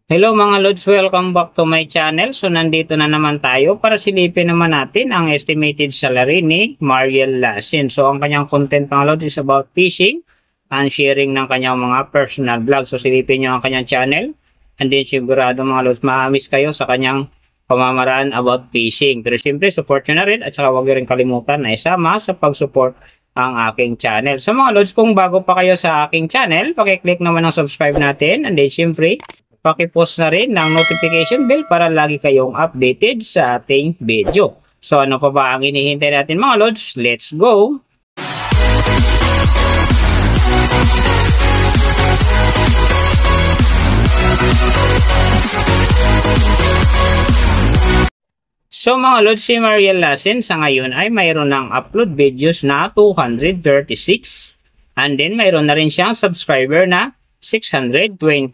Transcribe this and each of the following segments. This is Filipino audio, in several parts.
Hello mga Lods, welcome back to my channel. So nandito na naman tayo para silipin naman natin ang estimated salary ni Mariel Lasin. So ang kanyang content mga Lods is about fishing and sharing ng kanyang mga personal vlog. So silipin nyo ang kanyang channel and then sigurado mga Lods maamis kayo sa kanyang pamamaraan about fishing. Pero siyempre support nyo na rin at saka huwag rin kalimutan na isama sa pag-support ang aking channel. So mga Lods, kung bago pa kayo sa aking channel, pakiclick naman ang subscribe natin and then siyempre paki-post na rin ng notification bell para lagi kayong updated sa ating video. So ano pa ba ang hinihintay natin mga Lods? Let's go! So mga Lods, si Mariel Lasin sa ngayon ay mayroon ng upload videos na 236 and then mayroon na rin siyang subscriber na 629,000.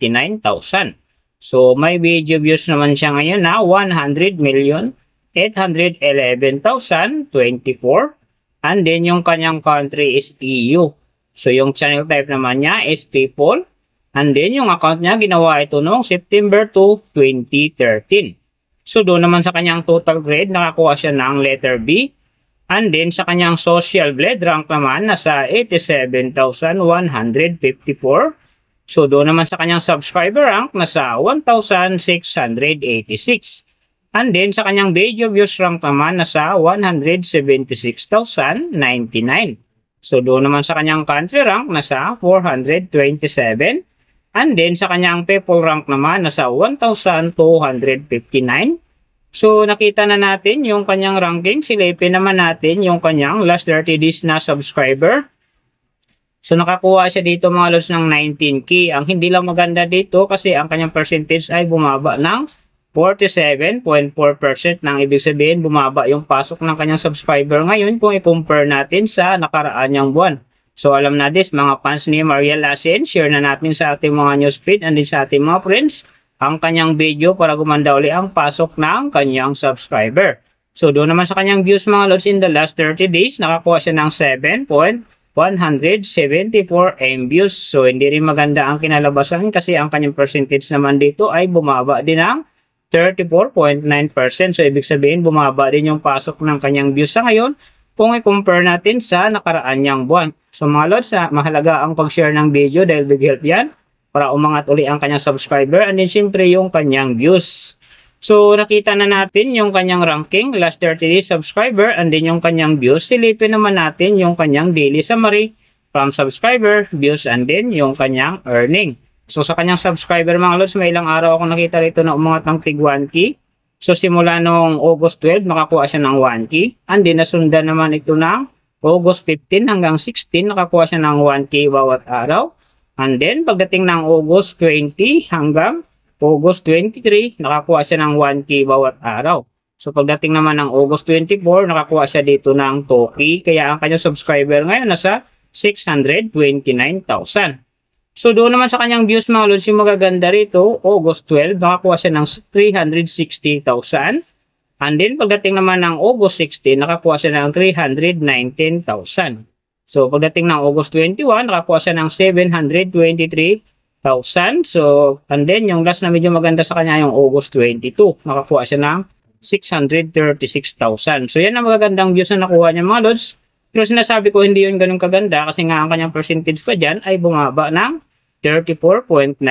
So, may video views naman siya ngayon na 100,811,024. And then, yung kanyang country is EU. So, yung channel type naman niya is people. And then, yung account niya, ginawa ito noong September 2, 2013. So, doon naman sa kanyang total grade, nakakuha siya ng letter B. And then, sa kanyang social blade rank naman, nasa 87,154. So, doon naman sa kanyang subscriber rank, nasa 1,686. And then, sa kanyang video views rank naman, nasa 176,099. So, doon naman sa kanyang country rank, nasa 427. And then, sa kanyang people rank naman, nasa 1,259. So, nakita na natin yung kanyang ranking. Silipin naman natin yung kanyang last 30 days na subscriber. So, nakakuha siya dito mga Lods ng 19K. Ang hindi lang maganda dito kasi ang kanyang percentage ay bumaba ng 47.4%. Nang ibig sabihin, bumaba yung pasok ng kanyang subscriber ngayon kung i-compare natin sa nakaraan niyang buwan. So, alam na this, mga fans ni Mariel Lasin, share na natin sa ating mga newsfeed and din sa ating mga friends ang kanyang video para gumanda uli ang pasok ng kanyang subscriber. So, doon naman sa kanyang views mga Lods in the last 30 days, nakakuha siya ng 7.174 views. So, hindi rin maganda ang kinalabasan kasi ang kanyang percentage naman dito ay bumaba din ng 34.9%. So, ibig sabihin, bumaba din yung pasok ng kanyang views sa ngayon kung i-compare natin sa nakaraan niyang buwan. So, mga Lods, mahalaga ang pag-share ng video dahil big help yan para umangat uli ang kanyang subscriber and then siyempre yung kanyang views. So, nakita na natin yung kanyang ranking, last 30 days subscriber, and then yung kanyang views. Silipin naman natin yung kanyang daily summary from subscriber, views, and then yung kanyang earning. So, sa kanyang subscriber mga Lods, may ilang araw ako nakita rito na umangat ng tig 1K. So, simula noong August 12, nakakuha siya ng 1K. And then, nasundan naman ito ng August 15 hanggang 16, nakakuha siya ng 1K bawat araw. And then, pagdating ng August 20 hanggang August 23, nakakuha siya ng 1K bawat araw. So, pagdating naman ng August 24, nakakuha siya dito ng 2K. Kaya ang kanyang subscriber ngayon nasa 629,000. So, doon naman sa kanyang views mga Lods, yung magaganda rito, August 12, nakakuha siya ng 360,000. And then, pagdating naman ng August 16, nakakuha siya ng 319,000. So, pagdating ng August 21, nakakuha siya ng 723,000. So, and then, yung last na medyo maganda sa kanya yung August 22. Nakakuha siya ng 636,000. So, yan ang magagandang views na nakuha niya mga Lods. Pero sinasabi ko hindi yun ganun kaganda kasi nga ang kanyang percentage pa dyan ay bumaba ng 34.9%.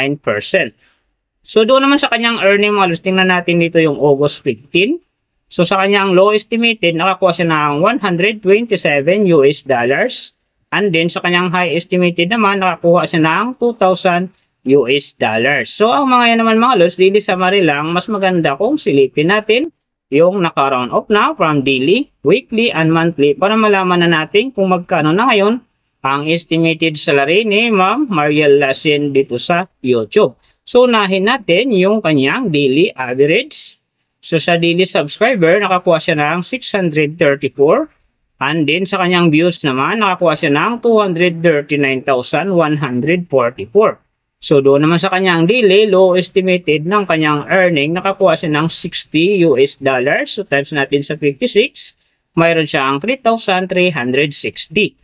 So, doon naman sa kanyang earning mga Lods, tingnan natin dito yung August 15. So, sa kanyang low estimated, nakakuha siya ng $127. And then, sa kanyang high estimated naman, nakakuha siya ng $2,000. So, ang mga yan naman mga Lods, daily summary lang, mas maganda kung silipin natin yung naka-round off na from daily, weekly, and monthly para malaman na natin kung magkano na ngayon ang estimated salary ni Ma'am Mariel Lasin dito sa YouTube. So, unahin natin yung kanyang daily average. So, sa daily subscriber, nakakuha siya ng 634. And then, sa kanyang views naman, nakakuha siya ng 239,144. So, doon naman sa kanyang daily, low estimated ng kanyang earning, nakakuha siya ng $60. So, times natin sa 56, mayroon siyang 3,360.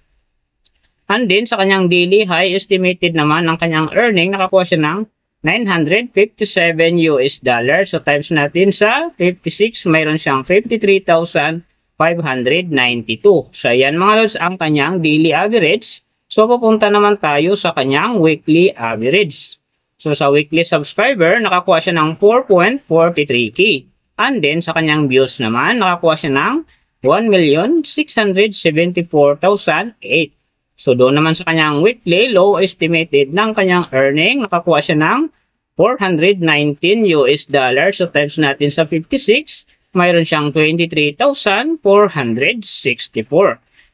And then, sa kanyang daily high estimated naman ng kanyang earning, nakakuha siya ng 957 US dollar. So times natin sa 56, mayroon siyang 53,592. So ayan mga lods ang kanyang daily average. So pupunta naman tayo sa kanyang weekly average. So sa weekly subscriber, nakakuha siya ng 4.43k. And then sa kanyang views naman, nakakuha siya ng 1,674,008. So doon naman sa kanyang weekly low estimated ng kanyang earning, nakakuha siya ng 419 US dollar. So times natin sa 56, mayroon siyang 23,464.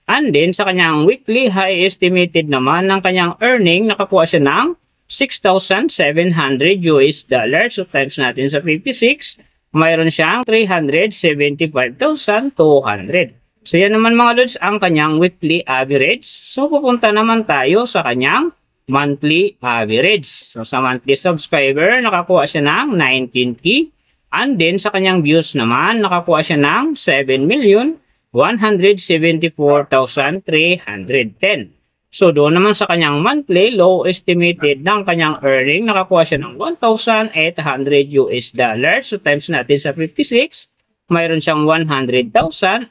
And then sa kanyang weekly high estimated naman ng kanyang earning, nakakuha siya ng 6,700 US dollar. So times natin sa 56, mayroon siyang 375,200. So yan naman mga lods ang kanyang weekly average. So pupunta naman tayo sa kanyang monthly average. So sa monthly subscriber, nakakuha siya ng 19k. And then sa kanyang views naman, nakakuha siya ng 7,174,310. So doon naman sa kanyang monthly low estimated ng kanyang earning, nakakuha siya ng 1,800 US dollar. So times natin sa 56, mayroon siyang 100,800.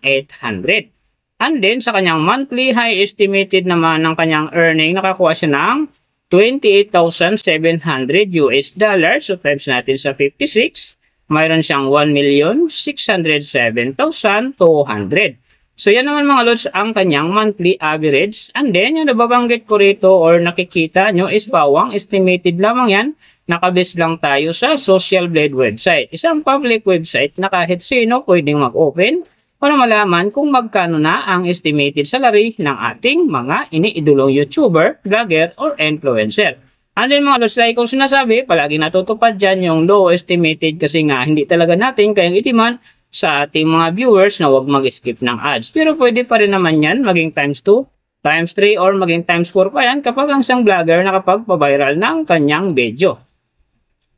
And then sa kanyang monthly high estimated naman ng kanyang earning, nakakuha siya ng 28,700 US dollar. So times natin sa 56, mayroon siyang 1,607,200. So yan naman mga lods ang kanyang monthly average. And then yung nababanggit ko rito or nakikita nyo is bawang estimated lamang yan. Nakabase lang tayo sa Social Blade website. Isang public website na kahit sino pwedeng mag-open para malaman kung magkano na ang estimated salary ng ating mga iniidolong YouTuber, vlogger, or influencer. And then mga lods, like kung sinasabi, palagi natutupad dyan yung low estimated kasi nga hindi talaga natin kayang itiman sa ating mga viewers na huwag mag-skip ng ads. Pero pwede pa rin naman yan maging times 2, times 3, or maging times 4 pa yan kapag ang isang vlogger nakapagpa-viral ng kanyang video.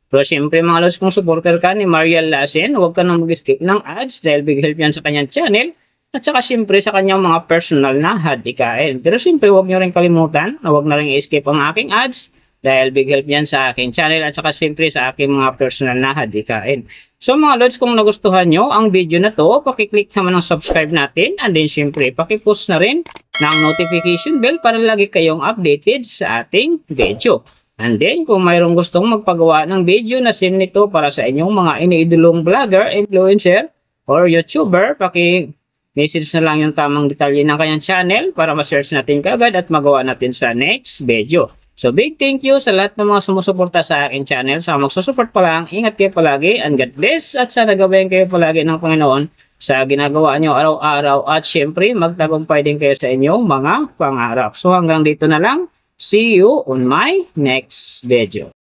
Pero siyempre mga lods, kung supporter ka ni Mariel Lassen, huwag ka nang mag-skip ng ads dahil big help yan sa kanyang channel at saka siyempre sa kanyang mga personal na hadikain. Pero siyempre huwag nyo rin kalimutan na huwag na rin i-skip ang aking ads dahil big help yan sa aking channel at saka siyempre sa aking mga personal na hadikain. So mga lods, kung nagustuhan nyo ang video na to, pakiclick naman ang subscribe natin and then siyempre pakipost na rin ng notification bell para lagi kayong updated sa ating video. And then, kung mayroong gustong magpagawa ng video na same nito para sa inyong mga iniidolong vlogger, influencer, or YouTuber, paki-message na lang yung tamang detalye ng kanyang channel para ma-search natin kagad at magawa natin sa next video. So, big thank you sa lahat ng mga sumusuporta sa aking channel. Sa magsusupport pa lang, ingat kayo palagi and God bless at sana gabayan kayo palagi ng Panginoon sa ginagawa nyo araw-araw at syempre magtagumpay din kayo sa inyong mga pangarap. So, hanggang dito na lang. See you on my next video.